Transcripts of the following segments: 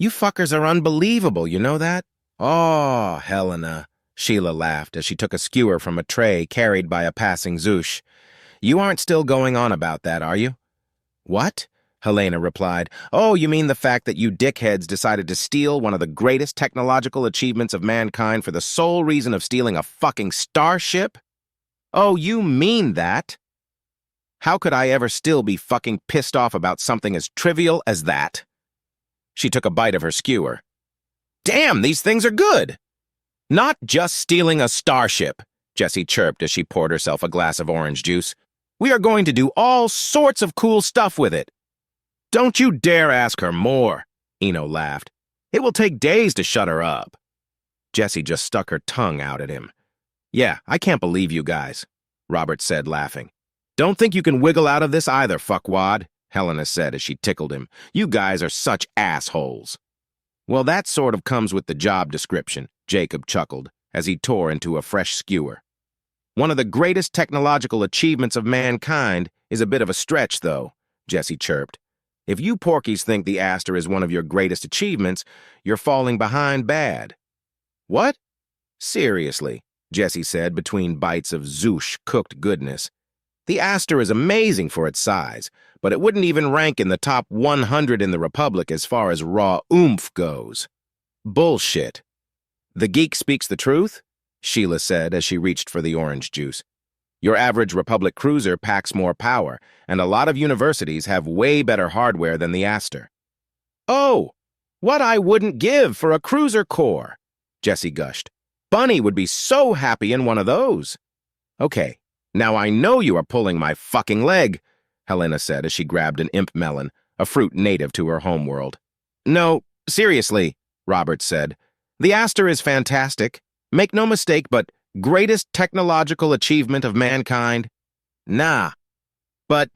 You fuckers are unbelievable, you know that? Oh, Helena, Sheila laughed as she took a skewer from a tray carried by a passing Zoosh. You aren't still going on about that, are you? What? Helena replied. Oh, you mean the fact that you dickheads decided to steal one of the greatest technological achievements of mankind for the sole reason of stealing a fucking starship? Oh, you mean that? How could I ever still be fucking pissed off about something as trivial as that? She took a bite of her skewer. Damn, these things are good! Not just stealing a starship, Jessie chirped as she poured herself a glass of orange juice. We are going to do all sorts of cool stuff with it. Don't you dare ask her more, Eno laughed. It will take days to shut her up. Jessie just stuck her tongue out at him. Yeah, I can't believe you guys, Robert said, laughing. Don't think you can wiggle out of this either, fuckwad, Helena said as she tickled him. You guys are such assholes. Well, that sort of comes with the job description, Jacob chuckled as he tore into a fresh skewer. One of the greatest technological achievements of mankind is a bit of a stretch, though, Jessie chirped. If you porkies think the Aster is one of your greatest achievements, you're falling behind bad. What? Seriously, Jessie said between bites of Zoosh cooked goodness. The Aster is amazing for its size, but it wouldn't even rank in the top 100 in the Republic as far as raw oomph goes. Bullshit. The geek speaks the truth, Sheila said as she reached for the orange juice. Your average Republic cruiser packs more power, and a lot of universities have way better hardware than the Aster. Oh, what I wouldn't give for a cruiser core, Jessie gushed. Bunny would be so happy in one of those. Okay, now I know you are pulling my fucking leg, Helena said as she grabbed an imp melon, a fruit native to her homeworld. No, seriously, Robert said. The Aster is fantastic. Make no mistake, but greatest technological achievement of mankind? Nah. But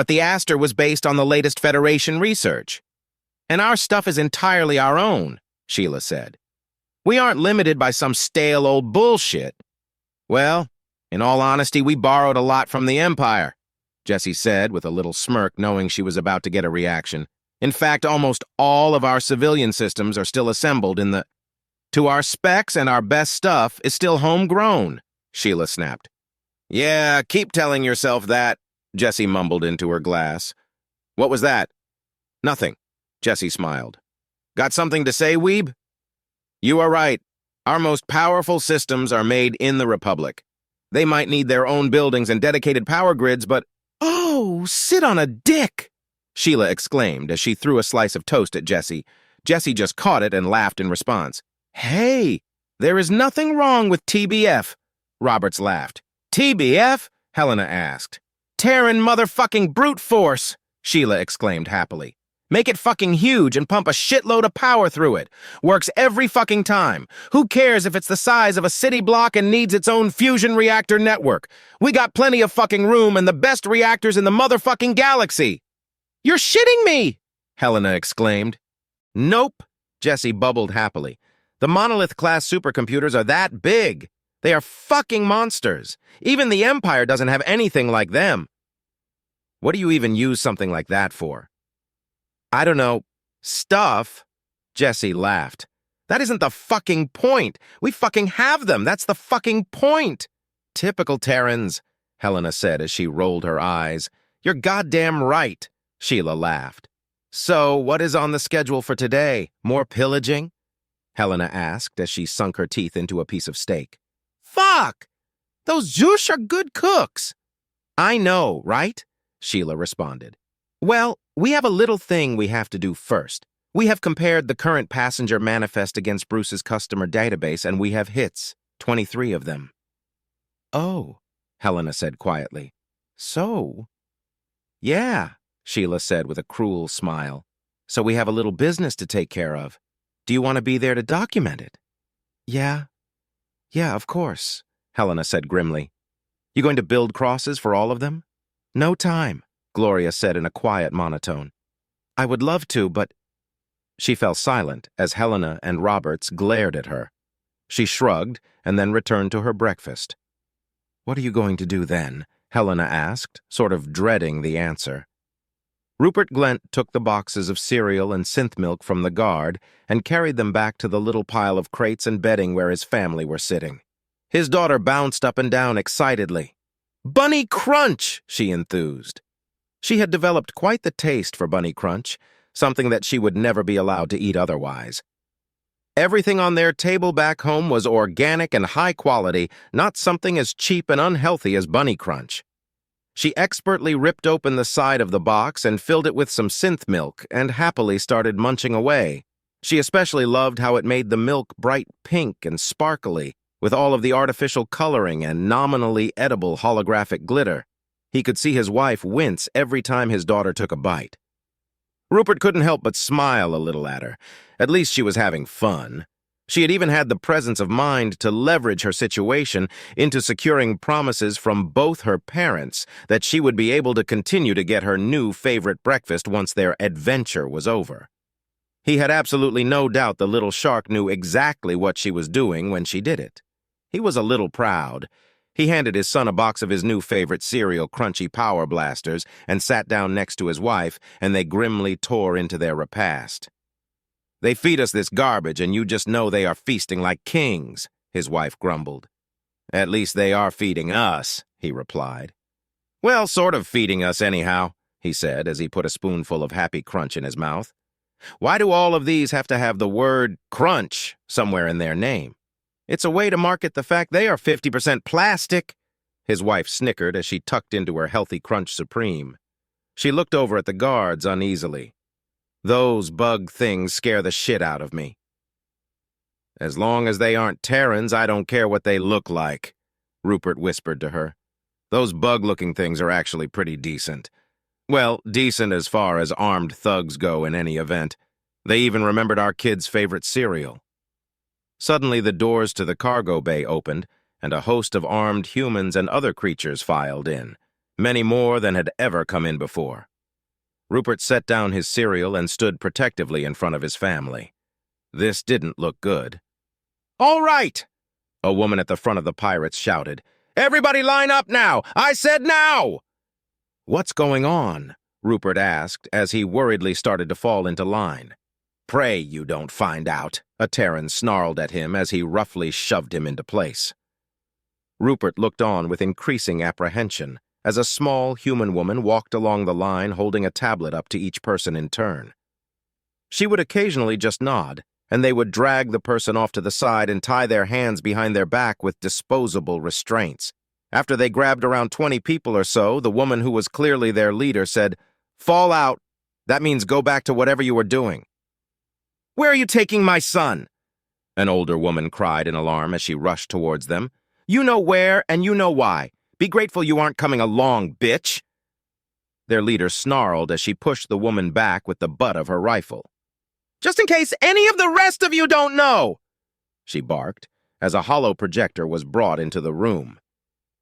the Aster was based on the latest Federation research. And our stuff is entirely our own, Sheila said. We aren't limited by some stale old bullshit. Well, in all honesty, we borrowed a lot from the Empire, Jessie said with a little smirk, knowing she was about to get a reaction. In fact, almost all of our civilian systems are still assembled in the... To our specs and our best stuff is still homegrown, Sheila snapped. Yeah, keep telling yourself that, Jessie mumbled into her glass. What was that? Nothing, Jessie smiled. Got something to say, weeb? You are right. Our most powerful systems are made in the Republic. They might need their own buildings and dedicated power grids, but... Oh, sit on a dick! Sheila exclaimed as she threw a slice of toast at Jessie. Jessie just caught it and laughed in response. Hey, there is nothing wrong with TBF, Roberts laughed. TBF? Helena asked. Terran motherfucking brute force, Sheila exclaimed happily. Make it fucking huge and pump a shitload of power through it. Works every fucking time. Who cares if it's the size of a city block and needs its own fusion reactor network? We got plenty of fucking room and the best reactors in the motherfucking galaxy. You're shitting me, Helena exclaimed. Nope, Jessie bubbled happily. The Monolith-class supercomputers are that big. They are fucking monsters. Even the Empire doesn't have anything like them. What do you even use something like that for? I don't know. Stuff? Jessie laughed. That isn't the fucking point. We fucking have them. That's the fucking point. Typical Terrans, Helena said as she rolled her eyes. You're goddamn right, Sheila laughed. So, what is on the schedule for today? More pillaging? Helena asked as she sunk her teeth into a piece of steak. Fuck! Those Zoosh are good cooks. I know, right? Sheila responded. Well, we have a little thing we have to do first. We have compared the current passenger manifest against Bruce's customer database, and we have hits, 23 of them. Oh, Helena said quietly. So? Yeah, Sheila said with a cruel smile. So we have a little business to take care of. Do you want to be there to document it? Yeah, of course, Helena said grimly. You going to build crosses for all of them? No time, Gloria said in a quiet monotone. I would love to, but... She fell silent as Helena and Roberts glared at her. She shrugged and then returned to her breakfast. What are you going to do then? Helena asked, sort of dreading the answer. Rupert Glent took the boxes of cereal and synth milk from the guard and carried them back to the little pile of crates and bedding where his family were sitting. His daughter bounced up and down excitedly. "Bunny Crunch!" she enthused. She had developed quite the taste for Bunny Crunch, something that she would never be allowed to eat otherwise. Everything on their table back home was organic and high quality, not something as cheap and unhealthy as Bunny Crunch. She expertly ripped open the side of the box and filled it with some synth milk and happily started munching away. She especially loved how it made the milk bright pink and sparkly, with all of the artificial coloring and nominally edible holographic glitter. He could see his wife wince every time his daughter took a bite. Rupert couldn't help but smile a little at her. At least she was having fun. She had even had the presence of mind to leverage her situation into securing promises from both her parents that she would be able to continue to get her new favorite breakfast once their adventure was over. He had absolutely no doubt the little shark knew exactly what she was doing when she did it. He was a little proud. He handed his son a box of his new favorite cereal, Crunchy Power Blasters, and sat down next to his wife, and they grimly tore into their repast. "They feed us this garbage, and you just know they are feasting like kings," his wife grumbled. "At least they are feeding us," he replied. "Well, sort of feeding us anyhow," he said as he put a spoonful of Happy Crunch in his mouth. "Why do all of these have to have the word crunch somewhere in their name? It's a way to market the fact they are 50% plastic." His wife snickered as she tucked into her Healthy Crunch Supreme. She looked over at the guards uneasily. "Those bug things scare the shit out of me." "As long as they aren't Terrans, I don't care what they look like," Rupert whispered to her. "Those bug-looking things are actually pretty decent. Well, decent as far as armed thugs go in any event. They even remembered our kids' favorite cereal." Suddenly, the doors to the cargo bay opened, and a host of armed humans and other creatures filed in, many more than had ever come in before. Rupert set down his cereal and stood protectively in front of his family. This didn't look good. "All right!" a woman at the front of the pirates shouted. "Everybody line up now! I said now!" "What's going on?" Rupert asked as he worriedly started to fall into line. "Pray you don't find out," a Terran snarled at him as he roughly shoved him into place. Rupert looked on with increasing apprehension as a small human woman walked along the line holding a tablet up to each person in turn. She would occasionally just nod, and they would drag the person off to the side and tie their hands behind their back with disposable restraints. After they grabbed around 20 people or so, the woman who was clearly their leader said, "Fall out. That means go back to whatever you were doing." "Where are you taking my son?" an older woman cried in alarm as she rushed towards them. "You know where, and you know why. Be grateful you aren't coming along, bitch." Their leader snarled as she pushed the woman back with the butt of her rifle. "Just in case any of the rest of you don't know," she barked, as a hollow projector was brought into the room.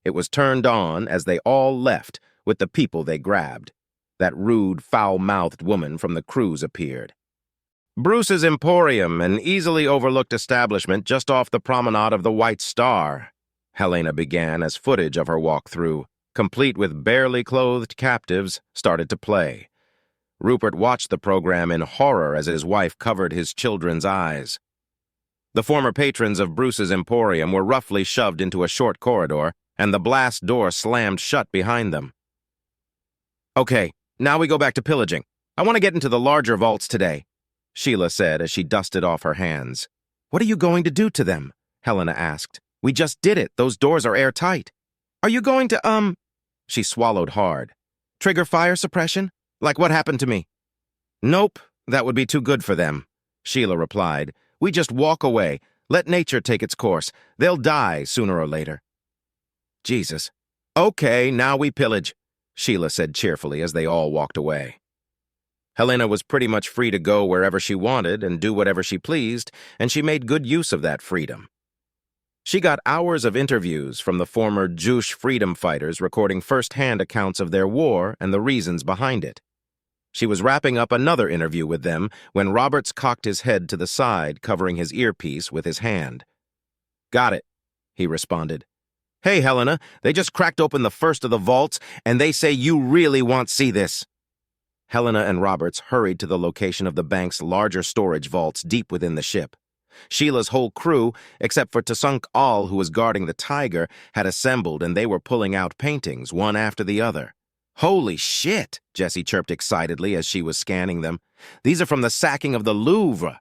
It was turned on as they all left with the people they grabbed. That rude, foul-mouthed woman from the cruise appeared. "Bruce's Emporium, an easily overlooked establishment just off the promenade of the White Star," Helena began as footage of her walk-through, complete with barely clothed captives, started to play. Rupert watched the program in horror as his wife covered his children's eyes. The former patrons of Bruce's Emporium were roughly shoved into a short corridor, and the blast door slammed shut behind them. "Okay, now we go back to pillaging. I want to get into the larger vaults today," Sheila said as she dusted off her hands. "What are you going to do to them?" Helena asked. "We just did it. Those doors are airtight." "Are you going to, She swallowed hard. "Trigger fire suppression? Like what happened to me?" "Nope, that would be too good for them," Sheila replied. "We just walk away. Let nature take its course. They'll die sooner or later." "Jesus. Okay, now we pillage," Sheila said cheerfully as they all walked away. Helena was pretty much free to go wherever she wanted and do whatever she pleased, and she made good use of that freedom. She got hours of interviews from the former Juche freedom fighters recording first-hand accounts of their war and the reasons behind it. She was wrapping up another interview with them when Roberts cocked his head to the side, covering his earpiece with his hand. "Got it," he responded. "Hey, Helena, they just cracked open the first of the vaults, and they say you really want to see this." Helena and Roberts hurried to the location of the bank's larger storage vaults deep within the ship. Sheila's whole crew, except for Tasunk Al, who was guarding the Tiger, had assembled, and they were pulling out paintings, one after the other. "Holy shit," Jessie chirped excitedly as she was scanning them. "These are from the sacking of the Louvre."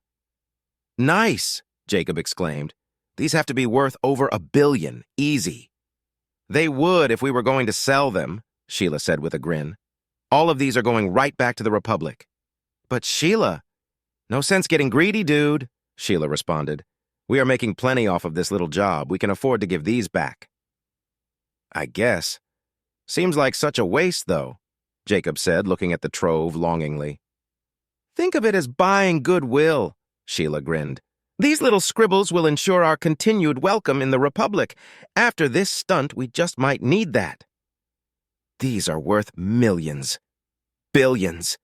"Nice," Jacob exclaimed. "These have to be worth over $1 billion, easy." "They would if we were going to sell them," Sheila said with a grin. "All of these are going right back to the Republic." "But Sheila, no sense getting greedy, dude," Sheila responded. "We are making plenty off of this little job. We can afford to give these back." "I guess. Seems like such a waste, though," Jacob said, looking at the trove longingly. "Think of it as buying goodwill," Sheila grinned. "These little scribbles will ensure our continued welcome in the Republic. After this stunt, we just might need that." "These are worth millions. Billions,"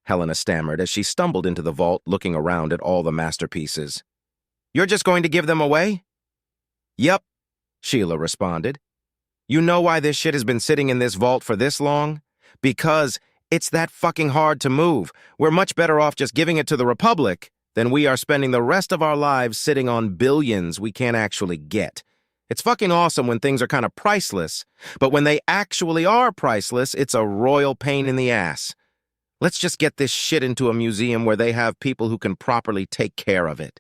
Helena stammered as she stumbled into the vault, looking around at all the masterpieces. "You're just going to give them away?" "Yep," Sheila responded. "You know why this shit has been sitting in this vault for this long? Because it's that fucking hard to move. We're much better off just giving it to the Republic than we are spending the rest of our lives sitting on billions we can't actually get. It's fucking awesome when things are kind of priceless, but when they actually are priceless, it's a royal pain in the ass. Let's just get this shit into a museum where they have people who can properly take care of it."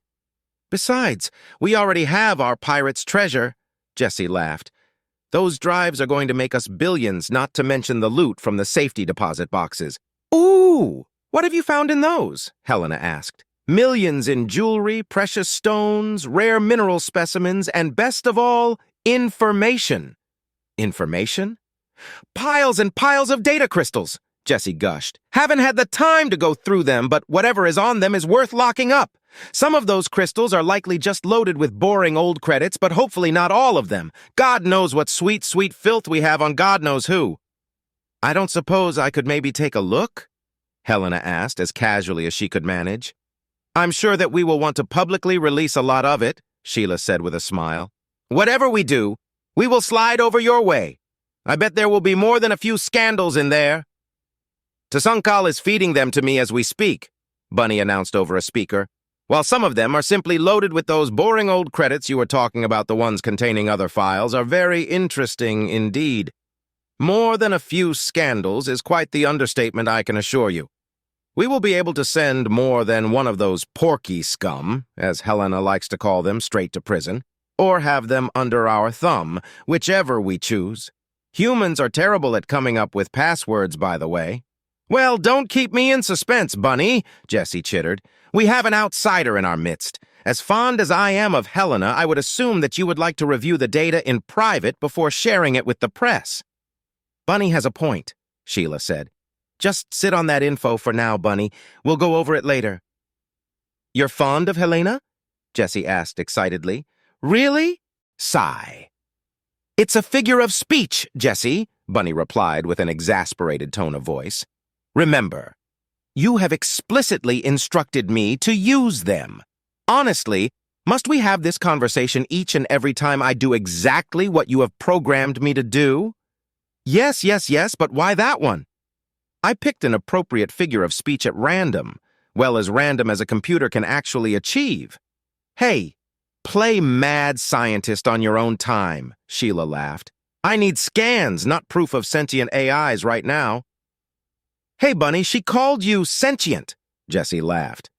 "Besides, we already have our pirate's treasure," Jessie laughed. "Those drives are going to make us billions, not to mention the loot from the safety deposit boxes." "Ooh, what have you found in those?" Helena asked. "Millions in jewelry, precious stones, rare mineral specimens, and best of all, information." "Information?" "Piles and piles of data crystals," Jessie gushed. "Haven't had the time to go through them, but whatever is on them is worth locking up. Some of those crystals are likely just loaded with boring old credits, but hopefully not all of them. God knows what sweet, sweet filth we have on God knows who." "I don't suppose I could maybe take a look?" Helena asked, as casually as she could manage. "I'm sure that we will want to publicly release a lot of it," Sheila said with a smile. "Whatever we do, we will slide over your way. I bet there will be more than a few scandals in there." "Tasankal is feeding them to me as we speak," Bunny announced over a speaker. "While some of them are simply loaded with those boring old credits you were talking about, the ones containing other files are very interesting indeed. More than a few scandals is quite the understatement, I can assure you. We will be able to send more than one of those porky scum, as Helena likes to call them, straight to prison, or have them under our thumb, whichever we choose. Humans are terrible at coming up with passwords, by the way." "Well, don't keep me in suspense, Bunny," Jessie chittered. "We have an outsider in our midst. As fond as I am of Helena, I would assume that you would like to review the data in private before sharing it with the press." "Bunny has a point," Sheila said. "Just sit on that info for now, Bunny. We'll go over it later." "You're fond of Helena?" Jessie asked excitedly. "Really?" Sigh. "It's a figure of speech, Jessie," Bunny replied with an exasperated tone of voice. "Remember, you have explicitly instructed me to use them. Honestly, must we have this conversation each and every time I do exactly what you have programmed me to do?" Yes, but why that one?" "I picked an appropriate figure of speech at random, well as random as a computer can actually achieve." "Hey, play mad scientist on your own time," Sheila laughed. "I need scans, not proof of sentient AIs right now." "Hey, Bunny, she called you sentient," Jessie laughed.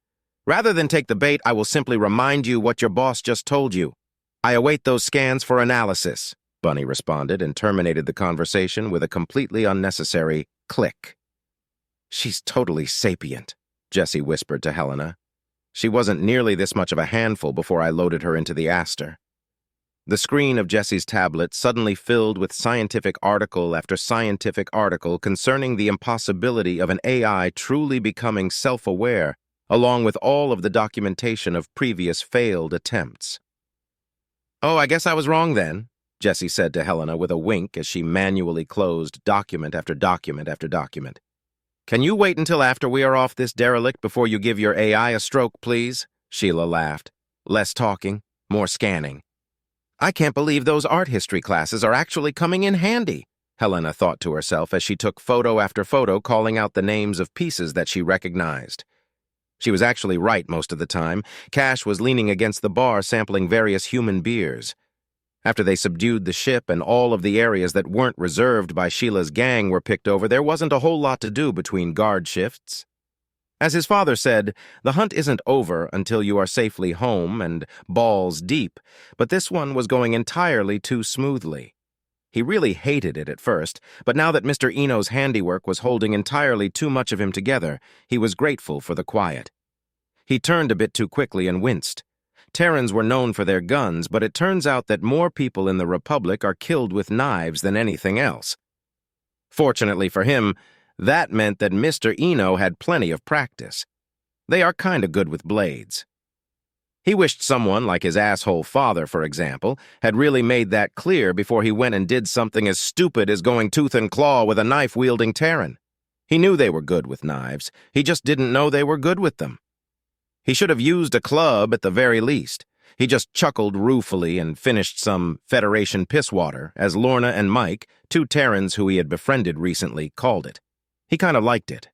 "Rather than take the bait, I will simply remind you what your boss just told you. I await those scans for analysis," Bunny responded and terminated the conversation with a completely unnecessary click. "She's totally sapient," Jessie whispered to Helena. "She wasn't nearly this much of a handful before I loaded her into the Aster." The screen of Jessie's tablet suddenly filled with scientific article after scientific article concerning the impossibility of an AI truly becoming self-aware, along with all of the documentation of previous failed attempts. "Oh, I guess I was wrong then," Jessie said to Helena with a wink as she manually closed document after document after document. "Can you wait until after we are off this derelict before you give your AI a stroke, please?" Sheila laughed. "Less talking, more scanning." "I can't believe those art history classes are actually coming in handy," Helena thought to herself as she took photo after photo calling out the names of pieces that she recognized. She was actually right most of the time. Cash was leaning against the bar sampling various human beers. After they subdued the ship and all of the areas that weren't reserved by Sheila's gang were picked over, there wasn't a whole lot to do between guard shifts. As his father said, the hunt isn't over until you are safely home and balls deep, but this one was going entirely too smoothly. He really hated it at first, but now that Mr. Eno's handiwork was holding entirely too much of him together, he was grateful for the quiet. He turned a bit too quickly and winced. Terrans were known for their guns, but it turns out that more people in the Republic are killed with knives than anything else. Fortunately for him, that meant that Mr. Eno had plenty of practice. They are kinda good with blades. He wished someone, like his asshole father, for example, had really made that clear before he went and did something as stupid as going tooth and claw with a knife-wielding Terran. He knew they were good with knives. He just didn't know they were good with them. He should have used a club at the very least. He just chuckled ruefully and finished some Federation pisswater, as Lorna and Mike, two Terrans who he had befriended recently, called it. He kind of liked it.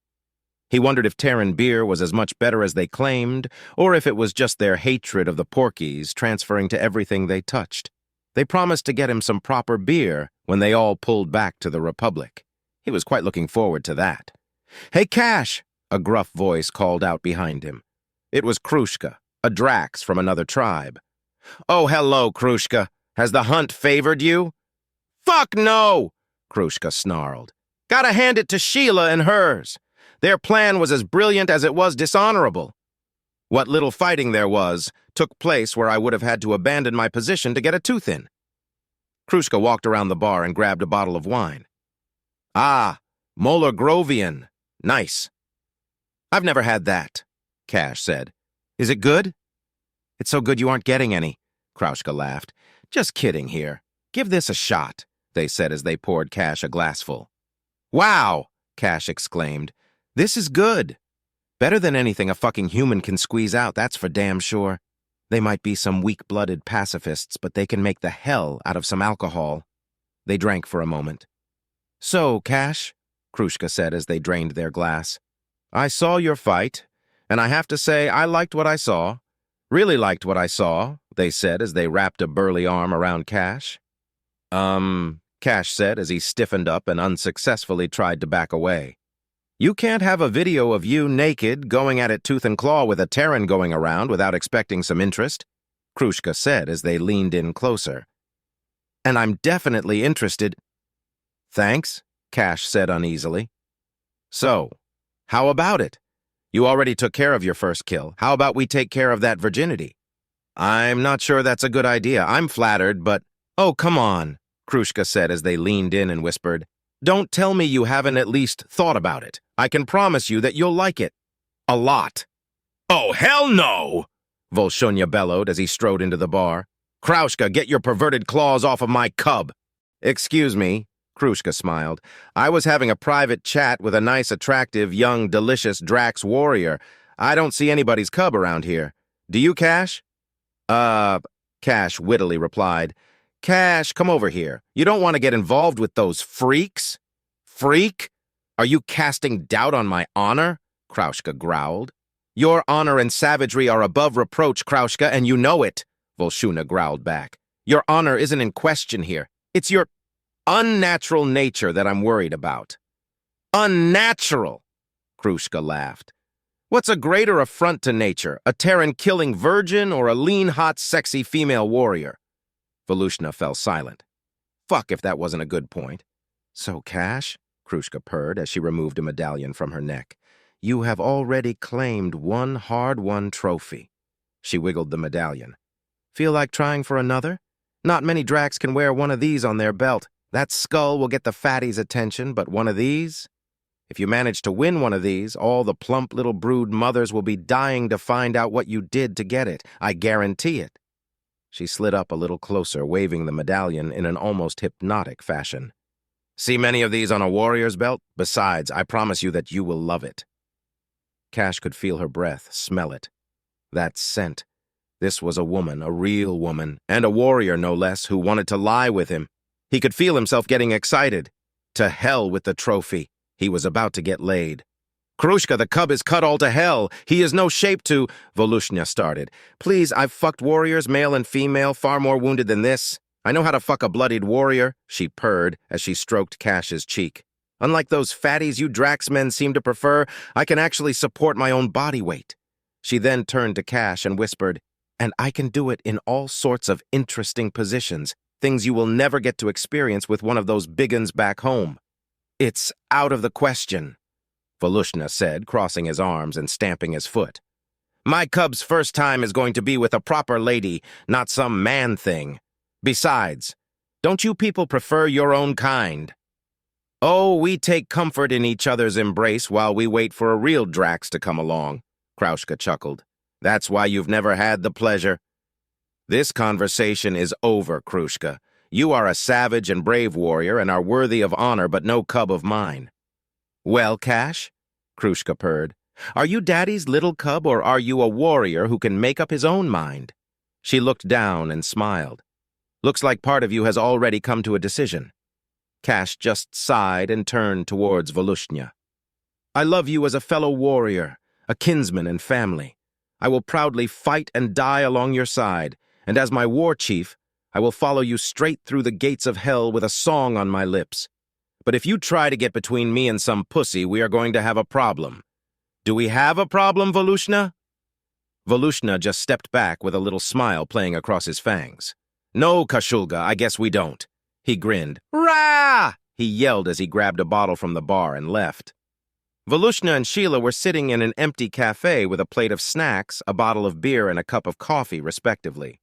He wondered if Terran beer was as much better as they claimed, or if it was just their hatred of the Porkies transferring to everything they touched. They promised to get him some proper beer when they all pulled back to the Republic. He was quite looking forward to that. "Hey, Cash!" a gruff voice called out behind him. It was Krushka, a Drax from another tribe. "Oh, hello, Krushka. Has the hunt favored you?" "Fuck no!" Krushka snarled. "Gotta hand it to Sheila and hers. Their plan was as brilliant as it was dishonorable. What little fighting there was took place where I would have had to abandon my position to get a tooth in." Krushka walked around the bar and grabbed a bottle of wine. "Ah, Molar Grovian. Nice." "I've never had that," Cash said. "Is it good?" "It's so good you aren't getting any," Krushka laughed. "Just kidding here. Give this a shot," they said as they poured Cash a glassful. "Wow!" Cash exclaimed. "This is good. Better than anything a fucking human can squeeze out, that's for damn sure. They might be some weak-blooded pacifists, but they can make the hell out of some alcohol." They drank for a moment. "So, Cash," Krushka said as they drained their glass, "I saw your fight, and I have to say I liked what I saw. Really liked what I saw," they said as they wrapped a burly arm around Cash. Cash said as he stiffened up and unsuccessfully tried to back away. "You can't have a video of you naked, going at it tooth and claw with a Terran going around without expecting some interest," Krushka said as they leaned in closer. "And I'm definitely interested." "Thanks," Cash said uneasily. "So, how about it? You already took care of your first kill. How about we take care of that virginity?" "I'm not sure that's a good idea. I'm flattered, but—" "Oh, come on," Krushka said as they leaned in and whispered. "Don't tell me you haven't at least thought about it. I can promise you that you'll like it. A lot." "Oh, hell no!" Volshunya bellowed as he strode into the bar. "Krushka, get your perverted claws off of my cub." "Excuse me," Krushka smiled. "I was having a private chat with a nice, attractive, young, delicious Drax warrior. I don't see anybody's cub around here. Do you, Cash?" Cash wittily replied. "Cash, come over here. You don't want to get involved with those freaks." "Freak? Are you casting doubt on my honor?" Krushka growled. "Your honor and savagery are above reproach, Krushka, and you know it," Volshunya growled back. "Your honor isn't in question here. It's your unnatural nature that I'm worried about." "Unnatural?" Krushka laughed. "What's a greater affront to nature, a Terran-killing virgin or a lean, hot, sexy female warrior?" Volshunya fell silent. Fuck if that wasn't a good point. "So, Cash," Krushka purred as she removed a medallion from her neck, "you have already claimed one hard-won trophy." She wiggled the medallion. "Feel like trying for another? Not many Drax can wear one of these on their belt. That skull will get the fatties' attention, but one of these? If you manage to win one of these, all the plump little brood mothers will be dying to find out what you did to get it. I guarantee it." She slid up a little closer, waving the medallion in an almost hypnotic fashion. "See many of these on a warrior's belt? Besides, I promise you that you will love it." Cash could feel her breath, smell it. That scent. This was a woman, a real woman, and a warrior no less, who wanted to lie with him. He could feel himself getting excited. To hell with the trophy. He was about to get laid. Krushka, the cub is cut all to hell. He is no shape to... Volushnya started. Please, I've fucked warriors, male and female, far more wounded than this. I know how to fuck a bloodied warrior, she purred as she stroked Cash's cheek. Unlike those fatties you Drax men seem to prefer, I can actually support my own body weight. She then turned to Cash and whispered, and I can do it in all sorts of interesting positions, things you will never get to experience with one of those biguns back home. It's out of the question, Volushnya said, crossing his arms and stamping his foot. My cub's first time is going to be with a proper lady, not some man thing. Besides, don't you people prefer your own kind? Oh, we take comfort in each other's embrace while we wait for a real Drax to come along, Krushka chuckled. That's why you've never had the pleasure. This conversation is over, Krushka. You are a savage and brave warrior and are worthy of honor, but no cub of mine. Well, Cash, Krushka purred, are you Daddy's little cub or are you a warrior who can make up his own mind? She looked down and smiled. Looks like part of you has already come to a decision. Cash just sighed and turned towards Volushnya. I love you as a fellow warrior, a kinsman and family. I will proudly fight and die along your side, and as my war chief, I will follow you straight through the gates of hell with a song on my lips. But if you try to get between me and some pussy, we are going to have a problem. Do we have a problem, Volushnya? Volushnya just stepped back with a little smile playing across his fangs. No, Kashulga, I guess we don't. He grinned. Rah! He yelled as he grabbed a bottle from the bar and left. Volushnya and Sheila were sitting in an empty cafe with a plate of snacks, a bottle of beer, and a cup of coffee, respectively.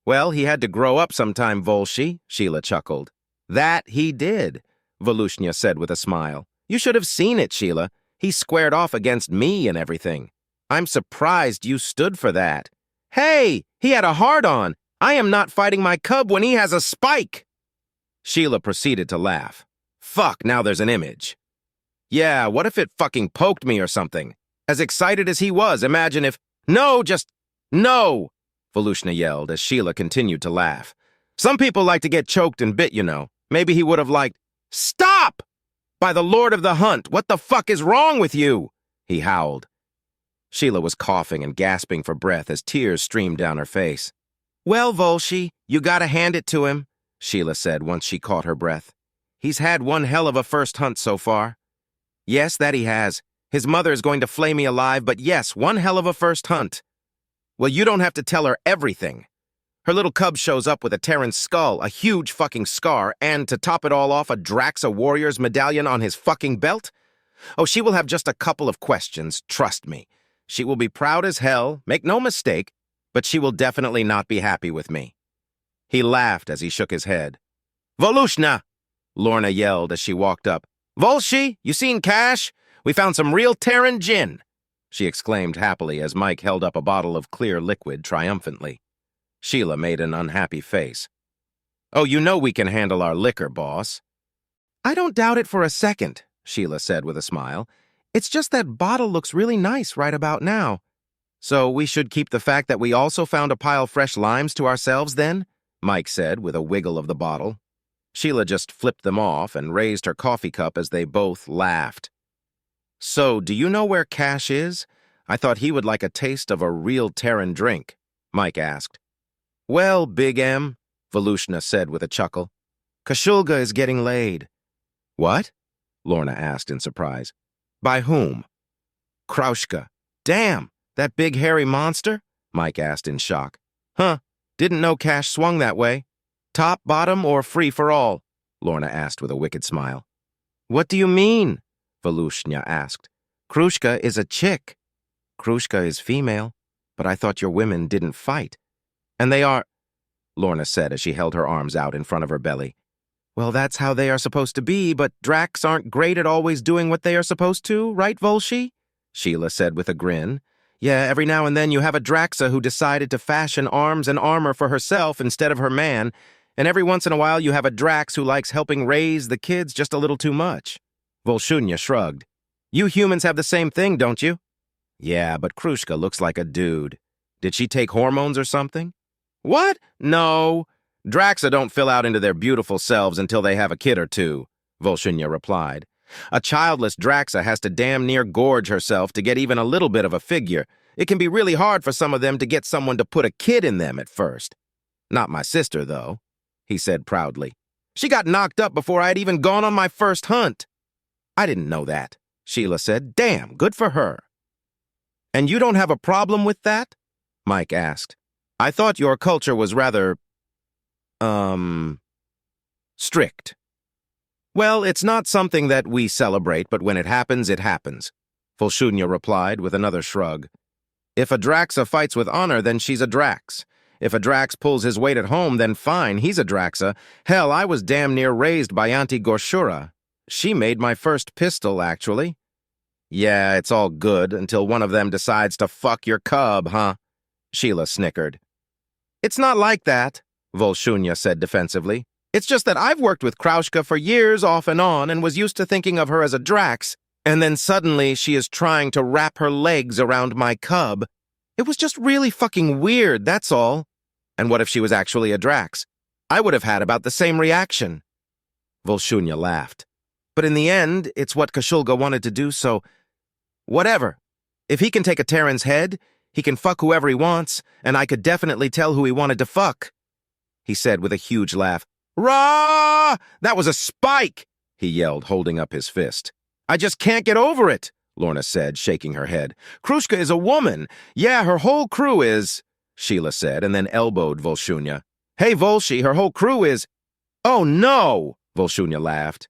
Well, he had to grow up sometime, Volshi, Sheila chuckled. That he did, Volushnya said with a smile. You should have seen it, Sheila. He squared off against me and everything. I'm surprised you stood for that. Hey, he had a hard-on. I am not fighting my cub when he has a spike. Sheila proceeded to laugh. Fuck, now there's an image. Yeah, what if it fucking poked me or something? As excited as he was, imagine if... No, just... No! Volushnya yelled as Sheila continued to laugh. Some people like to get choked and bit, you know. Maybe he would have liked... Stop! By the Lord of the Hunt, what the fuck is wrong with you? He howled. Sheila was coughing and gasping for breath as tears streamed down her face. Well, Volshi, you gotta hand it to him, Sheila said once she caught her breath. He's had one hell of a first hunt so far. Yes, that he has. His mother is going to flay me alive, but yes, one hell of a first hunt. Well, you don't have to tell her everything. Her little cub shows up with a Terran skull, a huge fucking scar, and to top it all off, a Draxa Warrior's medallion on his fucking belt? Oh, she will have just a couple of questions, trust me. She will be proud as hell, make no mistake, but she will definitely not be happy with me. He laughed as he shook his head. Volushnya! Lorna yelled as she walked up. Volshi, you seen Cash? We found some real Terran gin, she exclaimed happily as Mike held up a bottle of clear liquid triumphantly. Sheila made an unhappy face. Oh, you know we can handle our liquor, boss. I don't doubt it for a second, Sheila said with a smile. It's just that bottle looks really nice right about now. So we should keep the fact that we also found a pile of fresh limes to ourselves then? Mike said with a wiggle of the bottle. Sheila just flipped them off and raised her coffee cup as they both laughed. So, do you know where Cash is? I thought he would like a taste of a real Terran drink, Mike asked. Well, Big M, Volushnya said with a chuckle, Kashulga is getting laid. What? Lorna asked in surprise. By whom? Krushka. Damn, that big hairy monster? Mike asked in shock. Huh, didn't know Cash swung that way. Top, bottom, or free for all? Lorna asked with a wicked smile. What do you mean? Volushnya asked. Krushka is a chick. Krushka is female, but I thought your women didn't fight. And they are, Lorna said as she held her arms out in front of her belly. Well, that's how they are supposed to be, but Drax aren't great at always doing what they are supposed to, right, Volshi? Sheila said with a grin. Yeah, every now and then you have a Draxa who decided to fashion arms and armor for herself instead of her man, and every once in a while you have a Drax who likes helping raise the kids just a little too much. Volushnya shrugged. You humans have the same thing, don't you? Yeah, but Krushka looks like a dude. Did she take hormones or something? What? No. Draxa don't fill out into their beautiful selves until they have a kid or two, Volshunya replied. A childless Draxa has to damn near gorge herself to get even a little bit of a figure. It can be really hard for some of them to get someone to put a kid in them at first. Not my sister, though, he said proudly. She got knocked up before I'd even gone on my first hunt. I didn't know that, Sheila said. Damn, good for her. And you don't have a problem with that? Mike asked. I thought your culture was rather, strict. Well, it's not something that we celebrate, but when it happens, Volshunya replied with another shrug. If a Draxa fights with honor, then she's a Drax. If a Drax pulls his weight at home, then fine, he's a Draxa. Hell, I was damn near raised by Auntie Gorshura. She made my first pistol, actually. Yeah, it's all good until one of them decides to fuck your cub, huh? Sheila snickered. It's not like that, Volshunya said defensively. It's just that I've worked with Kraushka for years off and on and was used to thinking of her as a Drax, and then suddenly she is trying to wrap her legs around my cub. It was just really fucking weird, that's all. And what if she was actually a Drax? I would have had about the same reaction. Volshunya laughed. But in the end, it's what Kashulga wanted to do, so whatever. If he can take a Terran's head, he can fuck whoever he wants, and I could definitely tell who he wanted to fuck, he said with a huge laugh. Rah! That was a spike, he yelled, holding up his fist. I just can't get over it, Lorna said, shaking her head. Krushka is a woman. Yeah, her whole crew is, Sheila said, and then elbowed Volshunya. Hey, Volshi, her whole crew is... Oh, no, Volshunya laughed.